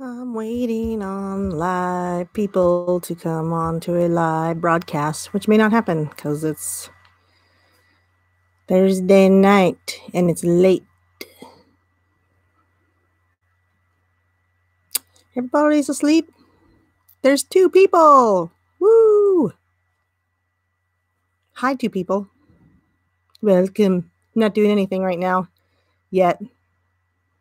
I'm waiting on live people to come on to a live broadcast, which may not happen because it's Thursday night and it's late. Everybody's asleep. There's 2 people. Woo! Hi, 2 people. Welcome. I'm not doing anything right now yet,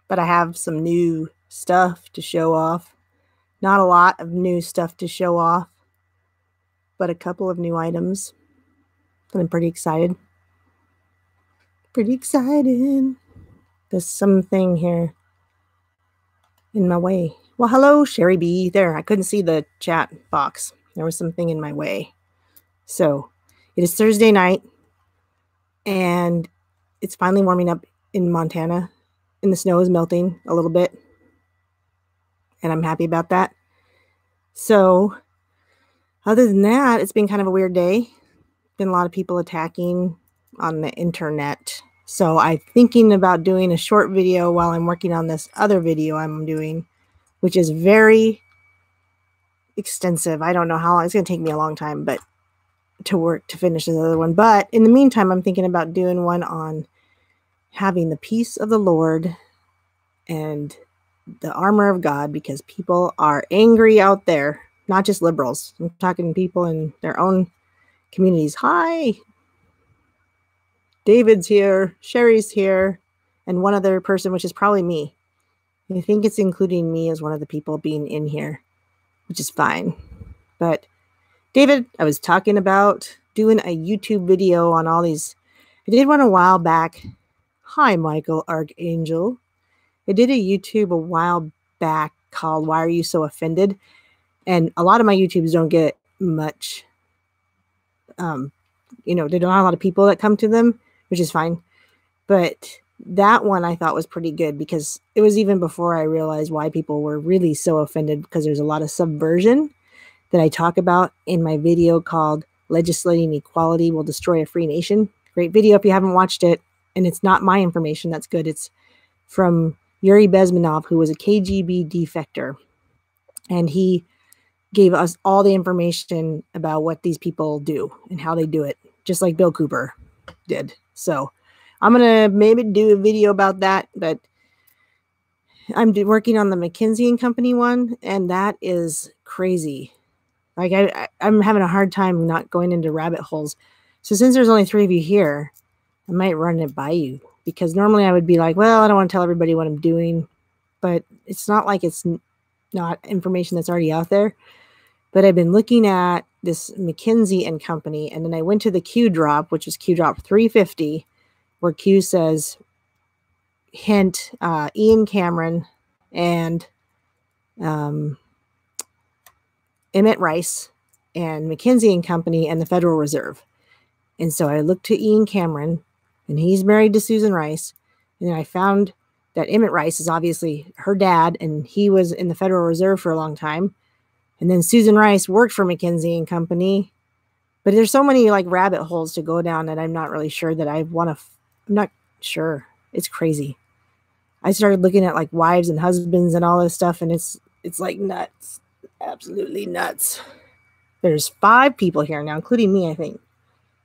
but I have some new stuff to show off. Not a lot of new stuff to show off, but a couple of new items. I'm pretty excited. There's something here in my way. Well, hello, Sherry B. There, I couldn't see the chat box. There was something in my way. So, it is Thursday night, and it's finally warming up in Montana, and the snow is melting a little bit, and I'm happy about that. So, other than that, it's been kind of a weird day. Been a lot of people attacking on the internet. So I'm thinking about doing a short video while I'm working on this other video I'm doing, which is very extensive. I don't know how long. It's going to take me a long time, but to finish this other one. But in the meantime, I'm thinking about doing one on having the peace of the Lord and the armor of God, because people are angry out there, not just liberals. I'm talking people in their own communities. Hi, David's here, Sherry's here, and one other person, which is probably me. I think it's including me as one of the people being in here, which is fine. But David, I was talking about doing a YouTube video on all these. I did one a while back. Hi, Michael Archangel. I did a YouTube a while back called Why Are You So Offended? And a lot of my YouTubes don't get much, there are not a lot of people that come to them, which is fine. But that one I thought was pretty good because it was even before I realized why people were really so offended, because there's a lot of subversion that I talk about in my video called Legislating Equality Will Destroy a Free Nation. Great video if you haven't watched it. And it's not my information. That's good. It's from Yuri Bezmenov, who was a KGB defector. And he gave us all the information about what these people do and how they do it, just like Bill Cooper did. So I'm going to maybe do a video about that, but I'm working on the McKinsey & Company one, and that is crazy. Like I'm having a hard time not going into rabbit holes. So since there's only 3 of you here, I might run it by you, because normally I would be like, well, I don't want to tell everybody what I'm doing, but it's not like it's not information that's already out there. But I've been looking at this McKinsey & Company, and then I went to the Q drop, which is Q drop 350, where Q says, hint, Ian Cameron and Emmett Rice and McKinsey & Company and the Federal Reserve. And so I looked to Ian Cameron, and he's married to Susan Rice. And then I found that Emmett Rice is obviously her dad, and he was in the Federal Reserve for a long time. And then Susan Rice worked for McKinsey & Company. But there's so many like rabbit holes to go down that I'm not really sure that I want to. I'm not sure. It's crazy. I started looking at like wives and husbands and all this stuff, and it's like nuts. Absolutely nuts. There's 5 people here now, including me, I think.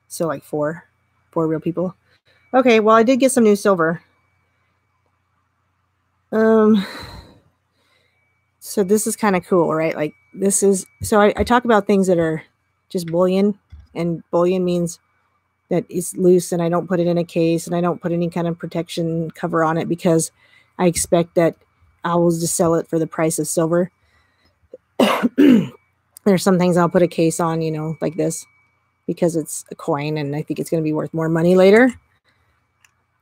So like 4 real people. Okay, well, I did get some new silver. So this is kind of cool, right? Like this is, so I talk about things that are just bullion, and bullion means that it's loose, and I don't put it in a case, and I don't put any kind of protection cover on it, because I expect that I will just sell it for the price of silver. There's some things I'll put a case on, like this, because it's a coin and I think it's going to be worth more money later.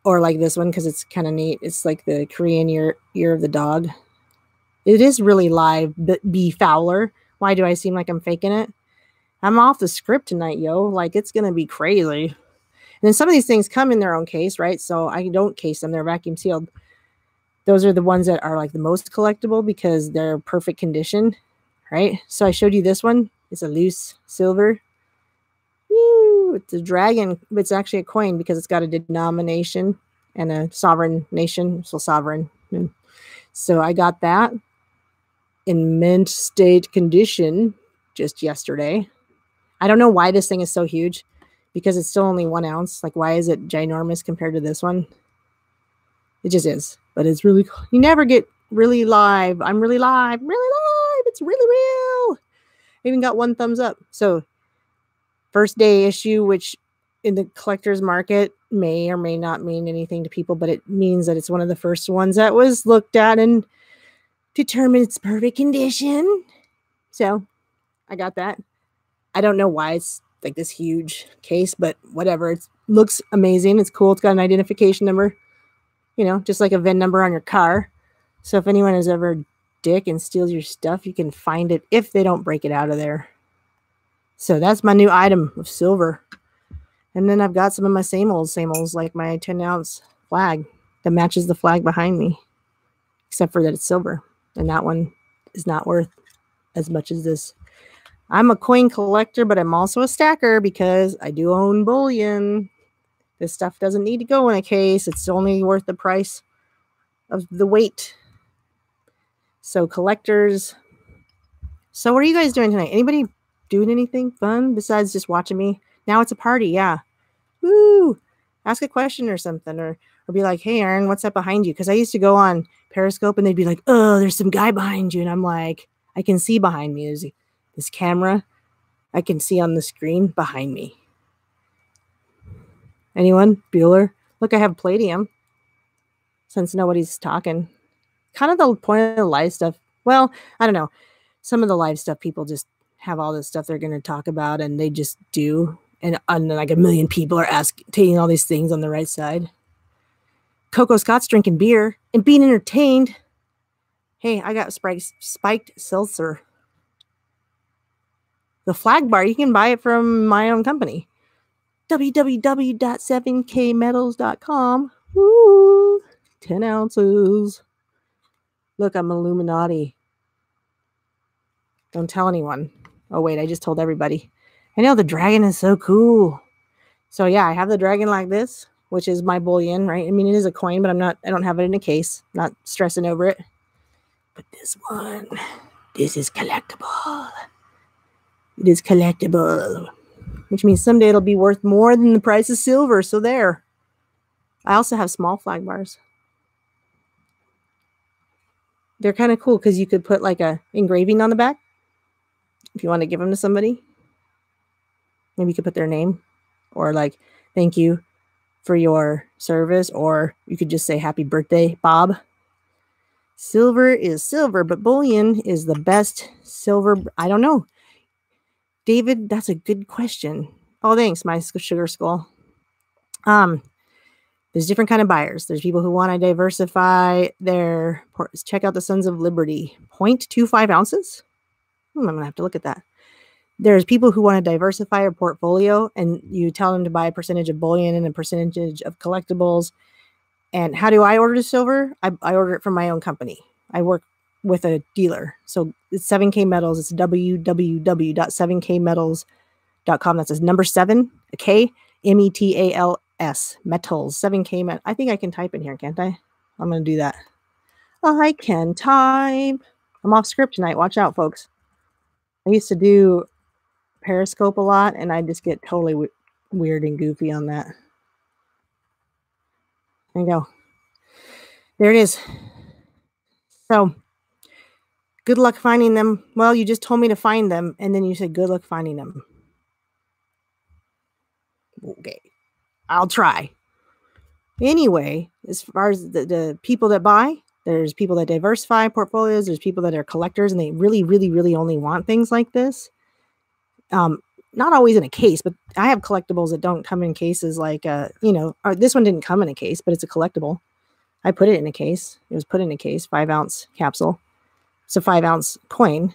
Or like this one, because it's kind of neat. It's like the Korean year of the dog. It is really live, B. Fowler. Why do I seem like I'm faking it? I'm off the script tonight, yo. Like, it's going to be crazy. And then some of these things come in their own case, right? So I don't case them. They're vacuum sealed. Those are the ones that are like the most collectible because they're perfect condition, right? So I showed you this one. It's a loose silver. Woo, it's a dragon. It's actually a coin because it's got a denomination and a sovereign nation. So sovereign. So I got that. in mint state condition just yesterday. I don't know why this thing is so huge, because it's still only 1 ounce. Like, why is it ginormous compared to this one? It just is. But it's really cool. You never get really live. I'm really live. Really live. It's really real. I even got 1 thumbs up. So first day issue, which in the collector's market may or may not mean anything to people, but it means that it's one of the first ones that was looked at and determined its perfect condition. So I got that. I don't know why it's like this huge case, but whatever. It looks amazing. It's cool. It's got an identification number, you know, just like a VIN number on your car. So if anyone is ever a dick and steals your stuff, you can find it if they don't break it out of there. So that's my new item of silver. And then I've got some of my same olds, like my 10-ounce flag that matches the flag behind me, except for that it's silver. And that one is not worth as much as this. I'm a coin collector, but I'm also a stacker because I do own bullion. This stuff doesn't need to go in a case. It's only worth the price of the weight. So collectors. So what are you guys doing tonight? Anybody doing anything fun besides just watching me? Now it's a party, yeah. Woo! Ask a question or something, or be like, hey, Aaron, what's up behind you? Because I used to go on Periscope and they'd be like, oh, there's some guy behind you. And I'm like, I can see behind me. There's this camera I can see on the screen behind me. Anyone? Bueller? Look, I have Palladium. Since nobody's talking. Kind of the point of the live stuff. Well, I don't know. Some of the live stuff, people just have all this stuff they're going to talk about, and they just do. And like a million people are taking all these things on the right side. Coco Scott's drinking beer and being entertained. Hey, I got spiked seltzer. The flag bar, you can buy it from my own company. www.7kmetals.com. Woo! 10 ounces. Look, I'm Illuminati. Don't tell anyone. Oh, wait, I just told everybody. I know the dragon is so cool. So, yeah, I have the dragon like this, which is my bullion, right? I mean, it is a coin, but I don't have it in a case. Not stressing over it. But this one, this is collectible. It is collectible, which means someday it'll be worth more than the price of silver. So there. I also have small flag bars. They're kind of cool because you could put like a engraving on the back if you want to give them to somebody. Maybe you could put their name or like, thank you for your service. Or you could just say, happy birthday, Bob. Silver is silver, but bullion is the best silver. I don't know. David, that's a good question. Oh, thanks, my sugar skull. There's different kind of buyers. There's people who want to diversify their, check out the Sons of Liberty, 0.25 ounces. I'm going to have to look at that. There's people who want to diversify a portfolio, and you tell them to buy a percentage of bullion and a percentage of collectibles. And how do I order the silver? I order it from my own company. I work with a dealer. So it's 7K Metals. It's www.7kmetals.com. That says number 7, a K, METALS, metals, 7K Metals. I think I can type in here, can't I? I'm going to do that. I can type. I'm off script tonight. Watch out, folks. I used to do Periscope a lot, and I just get totally weird and goofy on that. There you go. There it is. So, good luck finding them. Well, you just told me to find them, and then you said good luck finding them. Okay. I'll try. Anyway, as far as the people that buy, there's people that diversify portfolios. There's people that are collectors, and they really, really, really only want things like this. Not always in a case, but I have collectibles that don't come in cases like, this one didn't come in a case, but it's a collectible. I put it in a case. It was put in a case, 5-ounce capsule. It's a 5-ounce coin.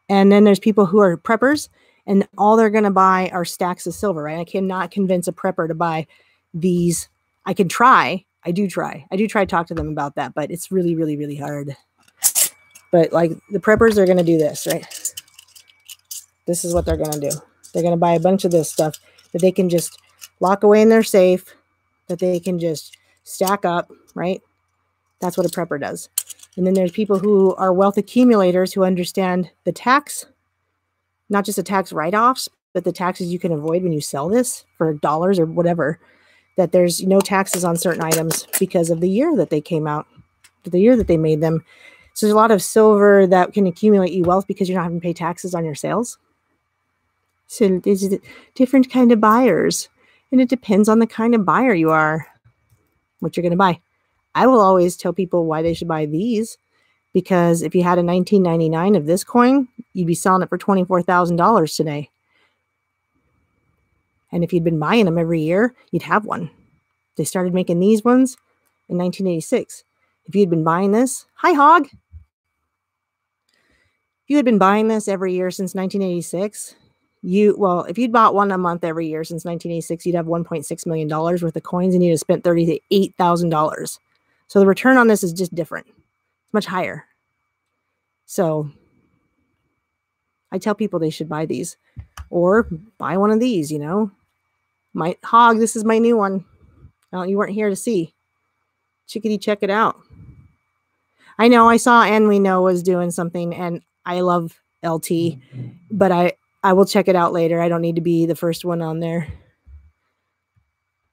And then there's people who are preppers, and all they're going to buy are stacks of silver, right? I cannot convince a prepper to buy these. I can try. I do try to talk to them about that, but it's really, really, really hard. But like the preppers are going to do this, right? This is what they're going to do. They're going to buy a bunch of this stuff that they can just lock away in their safe, that they can just stack up, right? That's what a prepper does. And then there's people who are wealth accumulators who understand the tax, not just the tax write-offs, but the taxes you can avoid when you sell this for dollars or whatever, that there's no taxes on certain items because of the year that they came out, the year that they made them. So there's a lot of silver that can accumulate you wealth because you're not having to pay taxes on your sales. So there's different kind of buyers, and it depends on the kind of buyer you are, what you're going to buy. I will always tell people why they should buy these, because if you had a 1999 of this coin, you'd be selling it for $24,000 today. And if you'd been buying them every year, you'd have one. They started making these ones in 1986. If you'd been buying this, hi Hog. If you had been buying this every year since 1986, if you'd bought one a month every year since 1986, you'd have $1.6 million worth of coins, and you'd have spent $38,000. So the return on this is just different. It's much higher. So I tell people they should buy these or buy one of these, My Hog, this is my new one. Oh, you weren't here to see. Chickadee, check it out. I know I saw And We Know was doing something, and I love LT, but I will check it out later. I don't need to be the first one on there.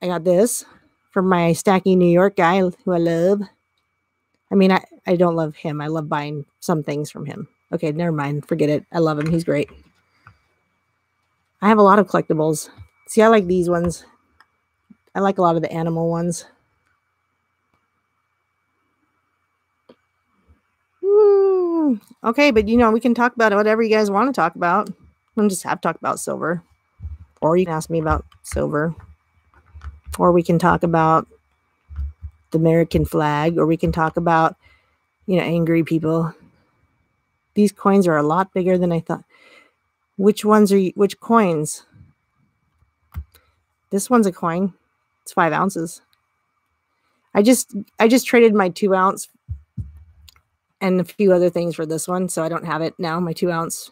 I got this from my Stacky New York guy who I love. I mean, I don't love him. I love buying some things from him. Okay, never mind. Forget it. I love him. He's great. I have a lot of collectibles. See, I like these ones. I like a lot of the animal ones. Okay, but we can talk about whatever you guys want to talk about. We just have to talk about silver. Or you can ask me about silver. Or we can talk about the American flag. Or we can talk about, angry people. These coins are a lot bigger than I thought. Which coins? This one's a coin. It's 5 ounces. I just traded my 2 ounce and a few other things for this one, so I don't have it now. My 2 ounce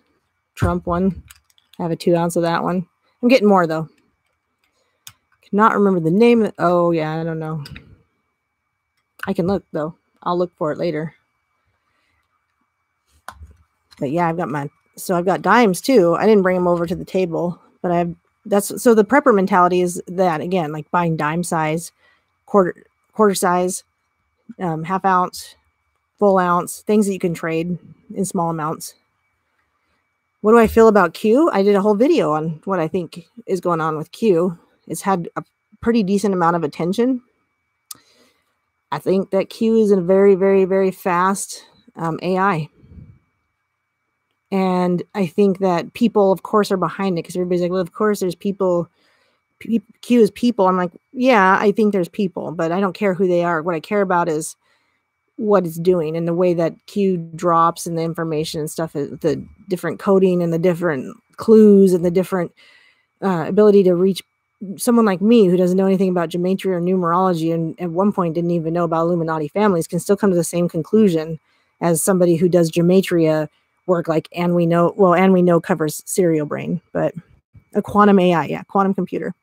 Trump one. I have a 2 ounce of that one. I'm getting more though. Cannot remember the name. Oh yeah, I don't know. I can look though. I'll look for it later. But yeah, I've got dimes too. I didn't bring them over to the table, but so the prepper mentality is that, again, like buying dime size, quarter size, half ounce, full ounce, things that you can trade in small amounts. What do I feel about Q? I did a whole video on what I think is going on with Q. It's had a pretty decent amount of attention. I think that Q is a very, very, very fast AI. And I think that people, of course, are behind it, because everybody's like, well, of course, there's people. Q is people. I'm like, yeah, I think there's people, but I don't care who they are. What I care about is what it's doing and the way that Q drops and the information and stuff, the different coding and the different clues and the different ability to reach someone like me who doesn't know anything about gematria or numerology, and at one point didn't even know about Illuminati families, can still come to the same conclusion as somebody who does gematria work like And We Know. Well, And We Know covers serial brain, but a quantum AI, quantum computer.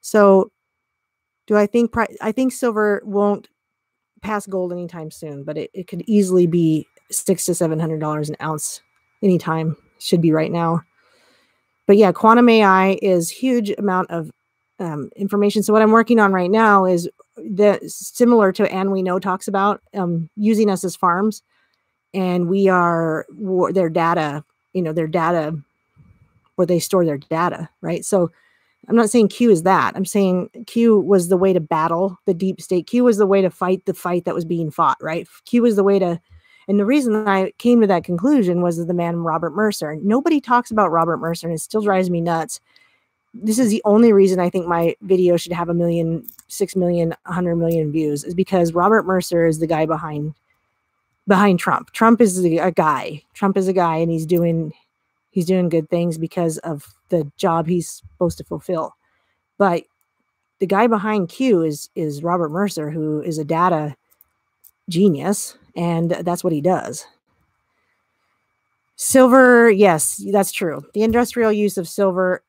So do I think silver won't pass gold anytime soon, but it could easily be $600 to $700 an ounce anytime. Should be right now. But yeah, quantum AI is huge amount of information. So what I'm working on right now is similar to And We Know talks about, using us as farms, and we are their data, their data, where they store their data, right? So I'm not saying Q is that. I'm saying Q was the way to battle the deep state. Q was the way to fight the fight that was being fought, right? Q was the way to, and the reason I came to that conclusion was the man Robert Mercer. Nobody talks about Robert Mercer, and it still drives me nuts. This is the only reason I think my video should have 1 million, 6 million, 100 million views, is because Robert Mercer is the guy behind Trump. Trump is a guy. Trump is a guy, and he's doing good things because of the job he's supposed to fulfill. But the guy behind Q is Robert Mercer, who is a data genius, and that's what he does. Silver, yes, that's true. The industrial use of silver,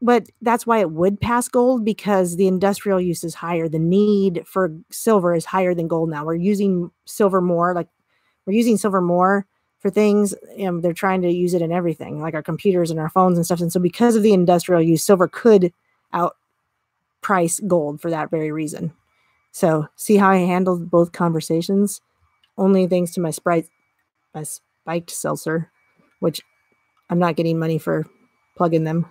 but that's why it would pass gold, because the industrial use is higher. The need for silver is higher than gold now. We're using silver more. Like we're using silver more for things. They're trying to use it in everything, like our computers and our phones and stuff. And so because of the industrial use, silver could outprice gold for that very reason. So see how I handled both conversations? Only thanks to my spiked seltzer, which I'm not getting money for plugging them.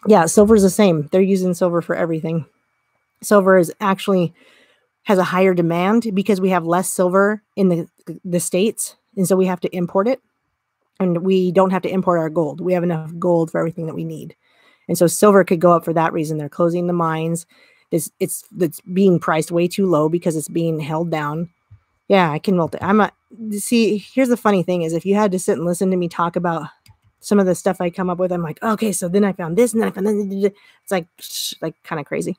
Yeah, silver's the same. They're using silver for everything. Silver is actually has a higher demand because we have less silver in the States. And so we have to import it. And we don't have to import our gold. We have enough gold for everything that we need. And so silver could go up for that reason. They're closing the mines. It's being priced way too low because it's being held down. Yeah, I can see, here's the funny thing is if you had to sit and listen to me talk about some of the stuff I come up with, I'm like, okay, so then I found this and then I found that. It's like kind of crazy.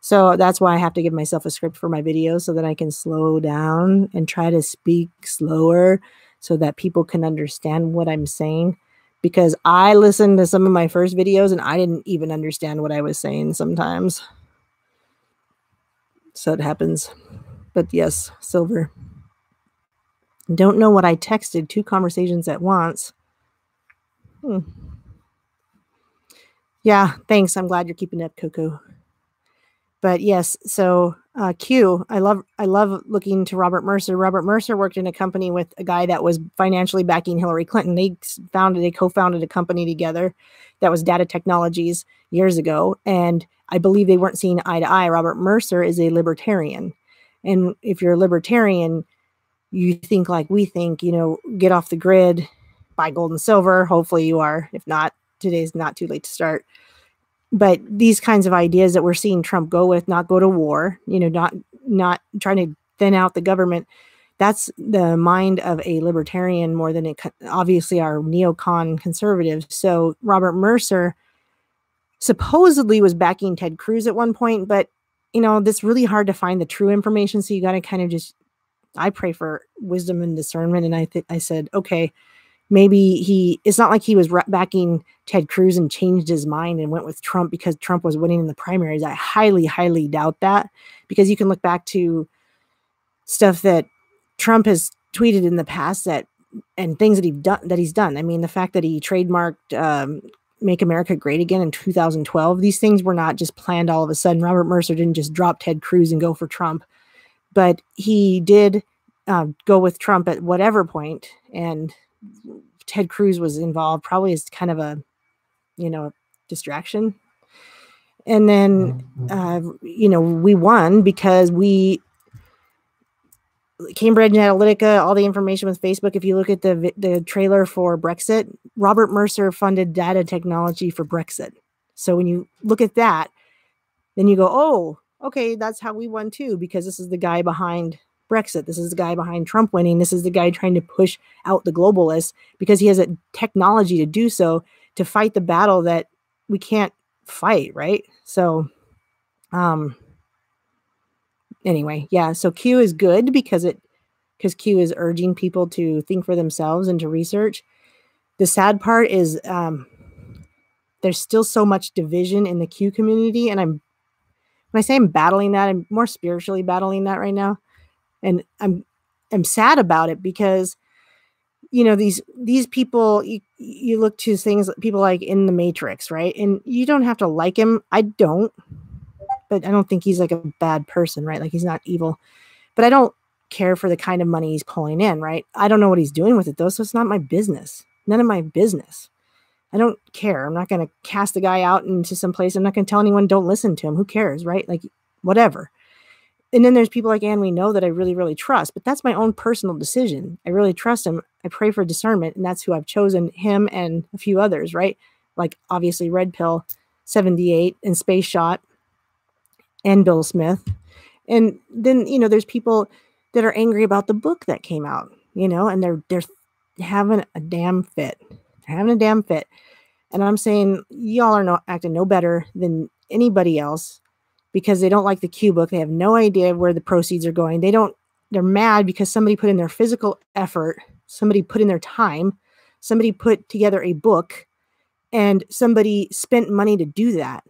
So that's why I have to give myself a script for my videos so that I can slow down and try to speak slower so that people can understand what I'm saying. Because I listened to some of my first videos and I didn't even understand what I was saying sometimes. So it happens. But yes, silver. Don't know what I texted 2 conversations at once. Yeah, thanks. I'm glad you're keeping up, Coco. But yes, so Q, I love looking to Robert Mercer. Robert Mercer worked in a company with a guy that was financially backing Hillary Clinton. They co-founded a company together that was Data Technologies years ago. And I believe they weren't seeing eye to eye. Robert Mercer is a libertarian. And if you're a libertarian, you think like we think, get off the grid, buy gold and silver. Hopefully you are. If not, today's not too late to start. But these kinds of ideas that we're seeing Trump go with, not go to war, not trying to thin out the government, that's the mind of a libertarian more than obviously our neocon conservatives. So Robert Mercer supposedly was backing Ted Cruz at one point, but it's really hard to find the true information. So you got to kind of I pray for wisdom and discernment. And I said, okay, maybe it's not like he was backing Ted Cruz and changed his mind and went with Trump because Trump was winning in the primaries. I highly, highly doubt that, because you can look back to stuff that Trump has tweeted in the past and things that he's done. I mean, the fact that he trademarked Make America Great Again in 2012, these things were not just planned all of a sudden. Robert Mercer didn't just drop Ted Cruz and go for Trump, but he did go with Trump at whatever point, and Ted Cruz was involved probably as kind of a distraction. And then we won because Cambridge Analytica, all the information with Facebook. If you look at the trailer for Brexit, Robert Mercer funded data technology for Brexit. So when you look at that, then you go, oh, okay, that's how we won too, because this is the guy behind Brexit. This is the guy behind Trump winning. This is the guy trying to push out the globalists because he has a technology to do so, to fight the battle that we can't fight, right? So anyway, yeah, so Q is good because Q is urging people to think for themselves and to research. The sad part is there's still so much division in the Q community, and when I say I'm battling that, I'm more spiritually battling that right now. And I'm sad about it because, these people, you look to things, people like in the Matrix, right? And you don't have to like him. I don't, but I don't think he's like a bad person, right? Like he's not evil, but I don't care for the kind of money he's pulling in, right? I don't know what he's doing with it though. So it's not my business. None of my business. I don't care. I'm not going to cast the guy out into some place. I'm not going to tell anyone, don't listen to him. Who cares, right? Like whatever. And then there's people like Ann we know that I really, really trust, but that's my own personal decision. I really trust him. I pray for discernment, and that's who I've chosen, him and a few others, right? Like obviously Red Pill 78 and Space Shot and Bill Smith. And then, there's people that are angry about the book that came out, and they're having a damn fit. They're having a damn fit. And I'm saying y'all are acting no better than anybody else, because they don't like the Q book. They have no idea where the proceeds are going. They're mad because somebody put in their physical effort, somebody put in their time, somebody put together a book, and somebody spent money to do that.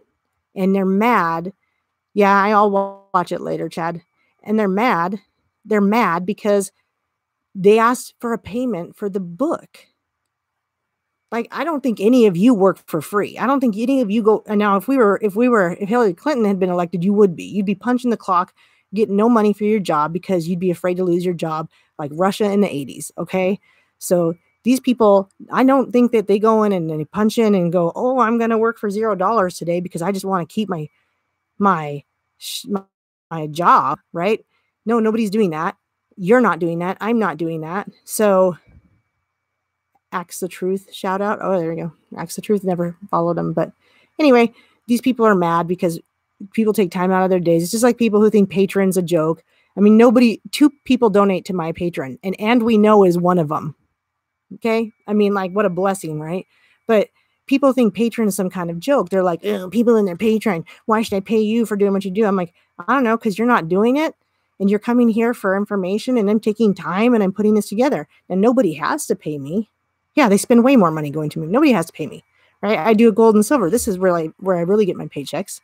And they're mad. Yeah, I'll watch it later, Chad. And they're mad they're mad because they asked for a payment for the book. Like, I don't think any of you work for free. I don't think any of you go. And now, if Hillary Clinton had been elected, you'd be punching the clock, getting no money for your job because you'd be afraid to lose your job, like Russia in the 80s. Okay. So these people, I don't think that they go in and they punch in and go, oh, I'm going to work for $0 today because I just want to keep my job. Right. No, nobody's doing that. You're not doing that. I'm not doing that. So Axe the Truth shout out. Oh, there we go. Axe the Truth, never followed them. But anyway, these people are mad because people take time out of their days. It's just like people who think Patreon's a joke. I mean, two people donate to my Patreon, and we know is one of them. Okay. I mean, like, what a blessing, right? But people think Patreon is some kind of joke. They're like, people in their Patreon, why should I pay you for doing what you do? I'm like, I don't know, because you're not doing it. And you're coming here for information, and I'm taking time and I'm putting this together. And nobody has to pay me. Yeah, they spend way more money going to me. Nobody has to pay me, right? I do gold and silver. This is really where I really get my paychecks.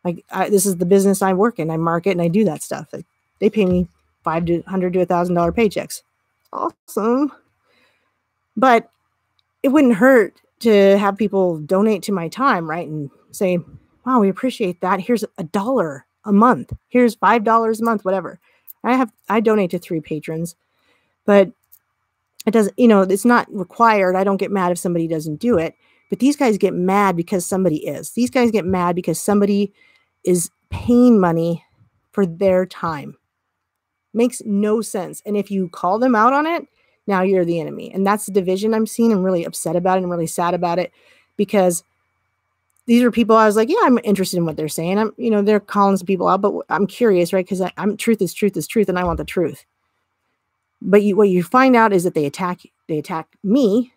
Like, this is the business I work in. I market and I do that stuff. Like, they pay me $500 to $1,000 paychecks. Awesome. But it wouldn't hurt to have people donate to my time, right? And say, wow, we appreciate that. Here's $1 a month. Here's $5 a month, whatever. I donate to 3 patrons, but it doesn't, it's not required. I don't get mad if somebody doesn't do it, but these guys get mad because somebody is. These guys get mad because somebody is paying money for their time. Makes no sense. And if you call them out on it, now you're the enemy. And that's the division I'm seeing. I'm really upset about it. I'm really sad about it because these are people I was like, yeah, I'm interested in what they're saying. They're calling some people out, but I'm curious, right? Because truth is truth, and I want the truth. But what you find out is that they attack me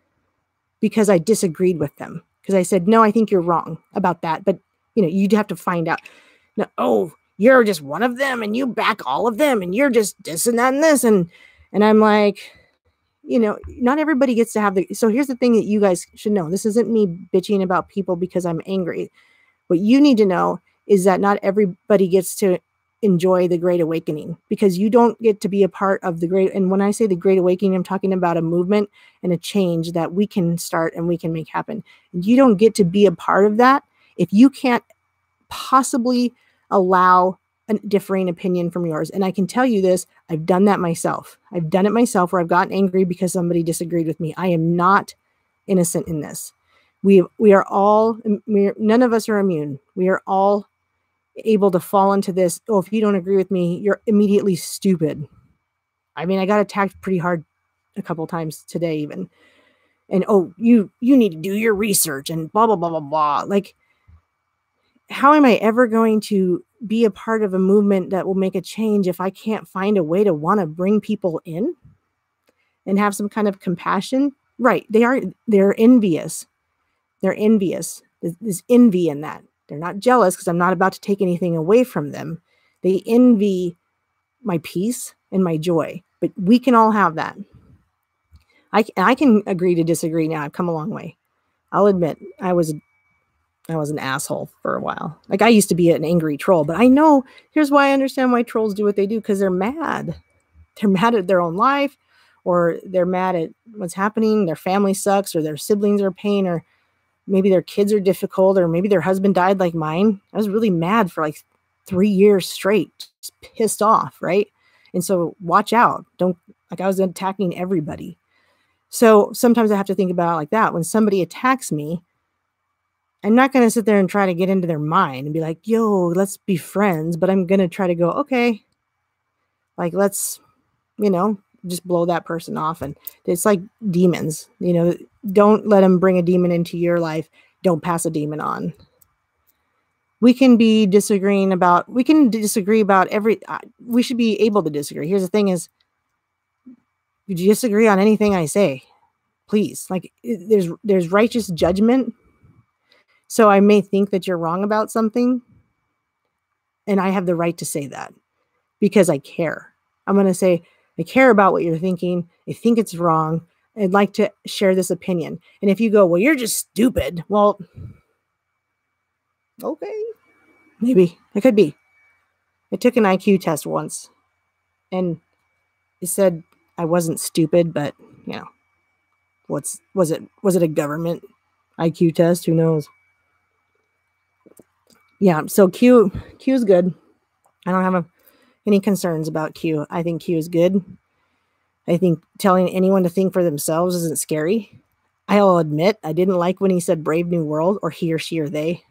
because I disagreed with them. Because I said, no, I think you're wrong about that. But, you'd have to find out. No, oh, you're just one of them and you back all of them and you're just this and that and this. And I'm like, not everybody gets to have so here's the thing that you guys should know. This isn't me bitching about people because I'm angry. What you need to know is that not everybody gets to enjoy the Great Awakening, because you don't get to be a part of the Great. And when I say the Great Awakening, I'm talking about a movement and a change that we can start and we can make happen. You don't get to be a part of that if you can't possibly allow a differing opinion from yours. And I can tell you this, I've done that myself. I've done it myself where I've gotten angry because somebody disagreed with me. I am not innocent in this. We are all, none of us are immune. We are all able to fall into this. Oh, if you don't agree with me, you're immediately stupid. I mean, I got attacked pretty hard a couple times today even. And, oh, you need to do your research and blah, blah, blah, blah, blah. Like, how am I ever going to be a part of a movement that will make a change if I can't find a way to want to bring people in and have some kind of compassion? Right. They're envious. They're envious. There's envy in that. They're not jealous because I'm not about to take anything away from them. They envy my peace and my joy, but we can all have that. I can agree to disagree now. I've come a long way. I'll admit I was an asshole for a while. Like, I used to be an angry troll, but I know, here's why I understand why trolls do what they do, because they're mad. They're mad at their own life, or they're mad at what's happening. Their family sucks, or their siblings are a pain, or maybe their kids are difficult, or maybe their husband died like mine. I was really mad for like 3 years straight, just pissed off, right? And so watch out. I was attacking everybody. So sometimes I have to think about it like that. When somebody attacks me, I'm not going to sit there and try to get into their mind and be like, yo, let's be friends. But I'm going to try to go, okay, like, let's, just blow that person off. And it's like demons, don't let them bring a demon into your life. Don't pass a demon on. We can disagree about we should be able to disagree. Here's the thing is, you disagree on anything I say, please. Like, there's righteous judgment. So I may think that you're wrong about something, and I have the right to say that because I care. I'm going to say, I care about what you're thinking. I think it's wrong. I'd like to share this opinion. And if you go, well, you're just stupid. Well, okay, maybe it could be. I took an IQ test once, and They said I wasn't stupid, but you know, was it a government IQ test? Who knows? Yeah, so Q is good. I don't have any concerns about Q. I think Q is good. I think telling anyone to think for themselves isn't scary. I'll admit I didn't like when he said Brave New World, or he or she or they.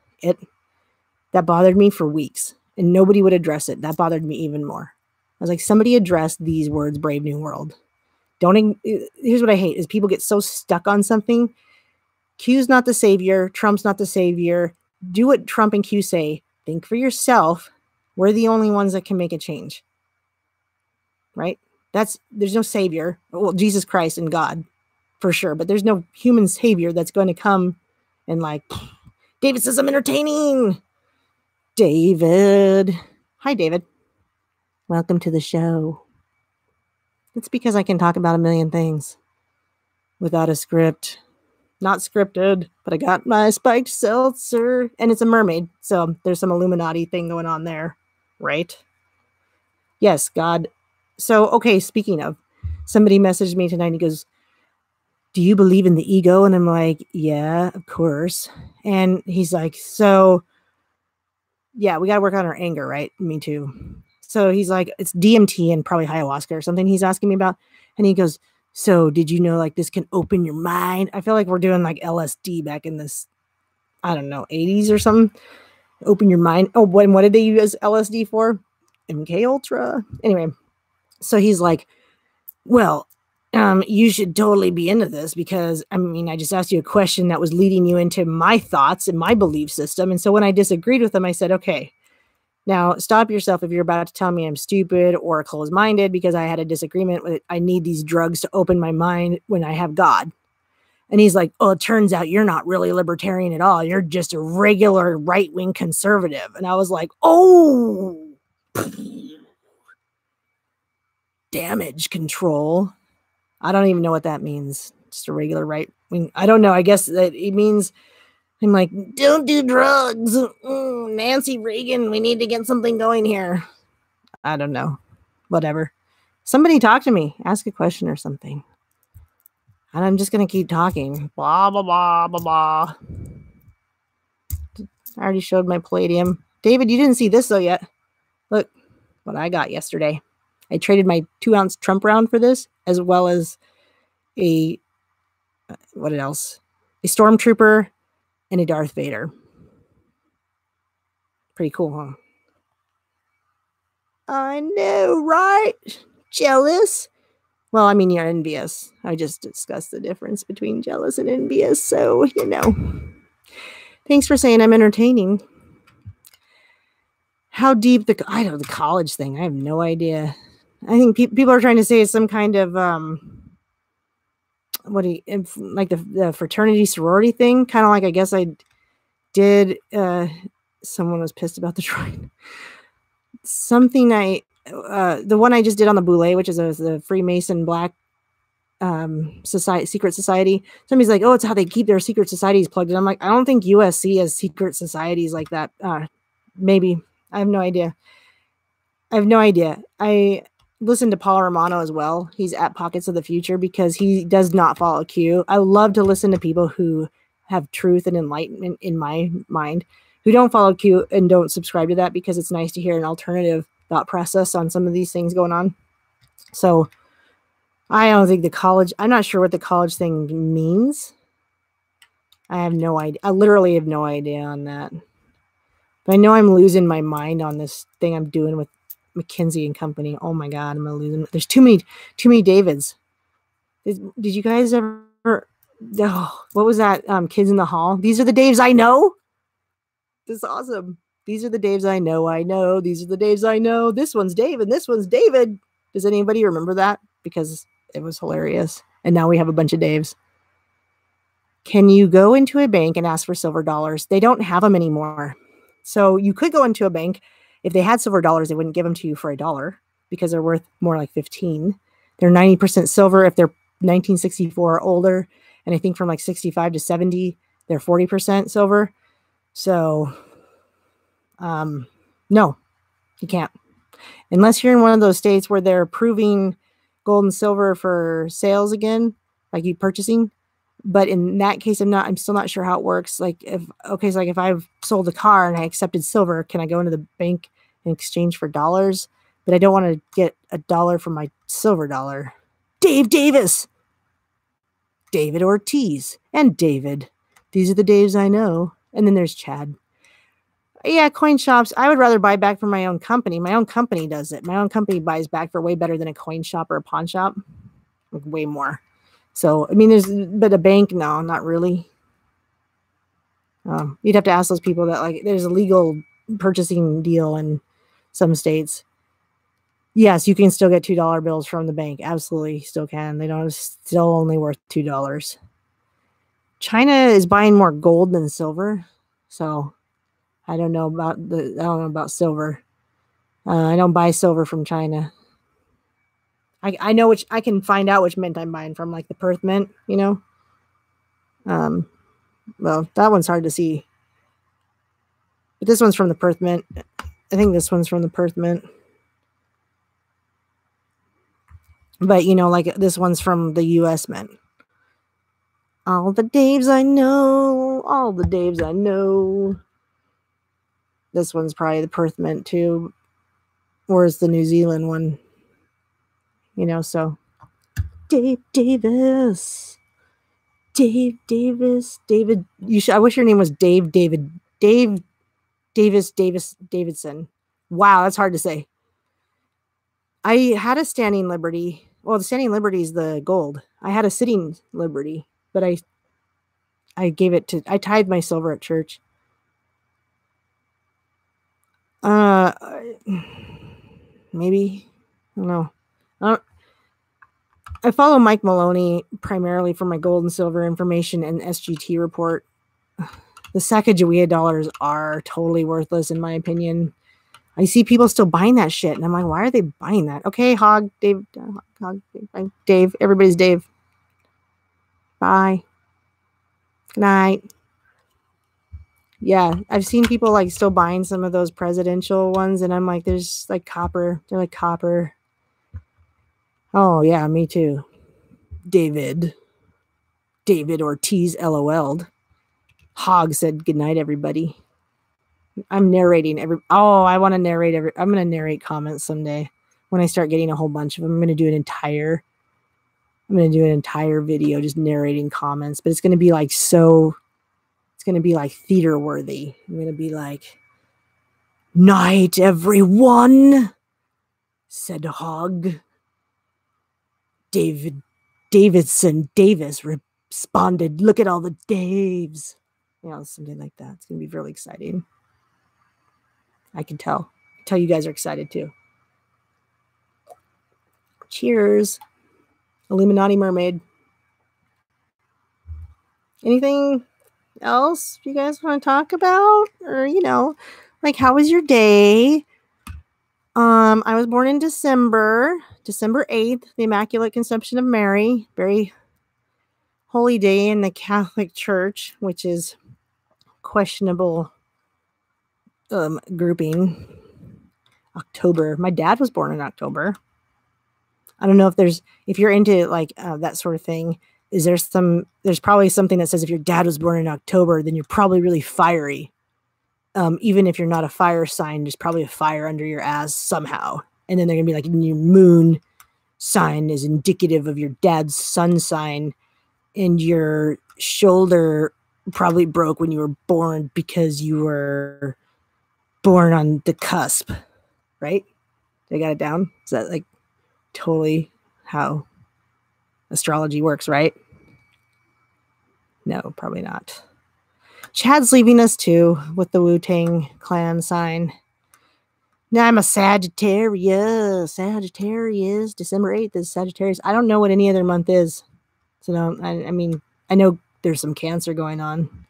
That bothered me for weeks, and nobody would address it. That bothered me even more. I was like, somebody address these words, Brave New World. Here's what I hate is people get so stuck on something. Q's not the savior. Trump's not the savior. Do what Trump and Q say. Think for yourself. We're the only ones that can make a change. Right? There's no savior. Well, Jesus Christ and God, for sure. But there's no human savior that's going to come and like, David says I'm entertaining. David. Hi, David. Welcome to the show. It's because I can talk about a million things without a script. Not scripted, but I got my spiked seltzer, and it's a mermaid, so there's some Illuminati thing going on there, right? Yes, God. So, okay, speaking of, somebody messaged me tonight, and he goes, do you believe in the ego? And I'm like, yeah, of course. And he's like, so, yeah, we got to work on our anger, right? Me too. So he's like, it's DMT and probably ayahuasca or something he's asking me about. And he goes, so did you know like this can open your mind? I feel like we're doing like LSD back in this, I don't know, 80s or something. Open your mind. Oh, what did they use LSD for? MK Ultra. Anyway, so he's like, well, you should totally be into this because, I mean, I just asked you a question that was leading you into my thoughts and my belief system. And so when I disagreed with him, I said, okay, now stop yourself if you're about to tell me I'm stupid or closed-minded because I had a disagreement with it. I need these drugs to open my mind when I have God. And he's like, oh, it turns out you're not really libertarian at all. You're just a regular right-wing conservative. And I was like, oh, damage control. I don't even know what that means. Just a regular right wing. I don't know. I guess that it means I'm like, don't do drugs. Nancy Reagan, we need to get something going here. I don't know. Whatever. Somebody talk to me. Ask a question or something. And I'm just going to keep talking. Blah, blah, blah, blah, blah. I already showed my palladium. David, you didn't see this though yet. Look what I got yesterday. I traded my 2-ounce Trump round for this, as well as what else? A Stormtrooper and a Darth Vader. Pretty cool, huh? I know, right? Jealous? Well, I mean, you're envious. I just discussed the difference between jealous and envious, so, you know. Thanks for saying I'm entertaining. How deep the college thing, I have no idea. I think people are trying to say it's some kind of, like the fraternity sorority thing, kind of like I guess I did. Someone was pissed about the train. Something the one I just did on the Boule, which is the Freemason Black secret society. Somebody's like, oh, it's how they keep their secret societies plugged in. I'm like, I don't think USC has secret societies like that. Maybe. I have no idea. I listen to Paul Romano as well. He's at Pockets of the Future because he does not follow Q. I love to listen to people who have truth and enlightenment in my mind, who don't follow Q and don't subscribe to that, because it's nice to hear an alternative thought process on some of these things going on. So I don't think I'm not sure what the college thing means. I have no idea. I literally have no idea on that. But I know I'm losing my mind on this thing I'm doing with McKinsey and Company. Oh my God, I'm gonna lose them. There's too many Davids. Did you guys ever? Oh, what was that? Kids in the Hall. These are the Daves I know. This is awesome. These are the Daves I know. These are the Daves I know. This one's Dave and this one's David. Does anybody remember that? Because it was hilarious. And now we have a bunch of Daves. Can you go into a bank and ask for silver dollars? They don't have them anymore. So you could go into a bank. If they had silver dollars, they wouldn't give them to you for $1 because they're worth more like 15. They're 90% silver if they're 1964 or older. And I think from like 65 to 70, they're 40% silver. So, no, you can't. Unless you're in one of those states where they're approving gold and silver for sales again, like you purchasing. But in that case, I'm still not sure how it works. Like if I've sold a car and I accepted silver, can I go into the bank in exchange for dollars? But I don't want to get a dollar for my silver dollar. Dave Davis, David Ortiz, and David. These are the Daves I know. And then there's Chad. Yeah, coin shops. I would rather buy back from my own company. My own company does it. My own company buys back for way better than a coin shop or a pawn shop. Like way more. So, I mean, but a bank, no, not really. You'd have to ask those people that, like, there's a legal purchasing deal in some states. Yes, you can still get $2 bills from the bank. Absolutely, still can. They don't still only worth $2. China is buying more gold than silver, so I don't know about silver. I don't buy silver from China. I know which I can find out which mint I'm buying from, like the Perth mint, you know. Well, that one's hard to see. But this one's from the Perth mint. I think this one's from the Perth mint. But, you know, like this one's from the U.S. mint. All the Daves I know. All the Daves I know. This one's probably the Perth mint too. Or is the New Zealand one. You know, so. Dave Davis. Dave Davis. David. I wish your name was Dave David. Dave Davis Davidson. Wow, that's hard to say. I had a standing liberty. Well, the standing liberty is the gold. I had a sitting liberty, but I gave it to, I tithed my silver at church. Maybe. I don't know. I follow Mike Maloney primarily for my gold and silver information and SGT report. The Sacagawea dollars are totally worthless in my opinion. I see people still buying that shit, and I'm like, why are they buying that? Okay, Hog, Dave, Dave, everybody's Dave. Bye. Good night. Yeah, I've seen people like still buying some of those presidential ones, and I'm like, there's like copper. They're like copper. Oh yeah, me too. David Ortiz, LOL'd. Hog said good night, everybody. I'm narrating I want to narrate I'm going to narrate comments someday when I start getting a whole bunch of them. I'm going to do an entire video just narrating comments, but it's going to be like it's going to be like theater worthy. I'm going to be like, night, everyone, said Hog. Davidson Davis responded, look at all the Daves. You know, something like that. It's going to be really exciting. I can tell. You guys are excited too. Cheers. Illuminati mermaid. Anything else you guys want to talk about? Or, you know, like, how was your day? I was born in December 8th, the Immaculate Conception of Mary. Very holy day in the Catholic Church, which is questionable grouping. October. My dad was born in October. I don't know if you're into like that sort of thing. There's probably something that says if your dad was born in October, then you're probably really fiery. Even if you're not a fire sign, there's probably a fire under your ass somehow. And then they're gonna be like, your moon sign is indicative of your dad's sun sign, and your shoulder probably broke when you were born because you were born on the cusp, right? They got it down. Is that like totally how astrology works, right? No, probably not. Chad's leaving us too with the Wu-Tang Clan sign. Now I'm a Sagittarius. December 8th is Sagittarius. I don't know what any other month is. So I mean, I know there's some Cancer going on.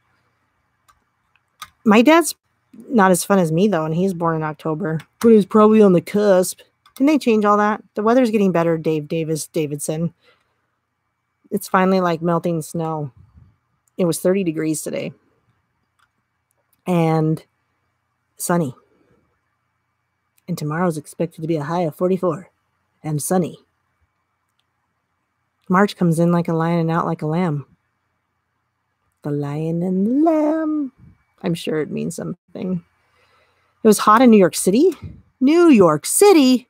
My dad's not as fun as me though, and he's born in October. But he's probably on the cusp. Didn't they change all that? The weather's getting better, Davidson. It's finally like melting snow. It was 30 degrees today. And sunny. And tomorrow's expected to be a high of 44 and sunny. March comes in like a lion and out like a lamb. The lion and the lamb. I'm sure it means something. It was hot in New York City. New York City.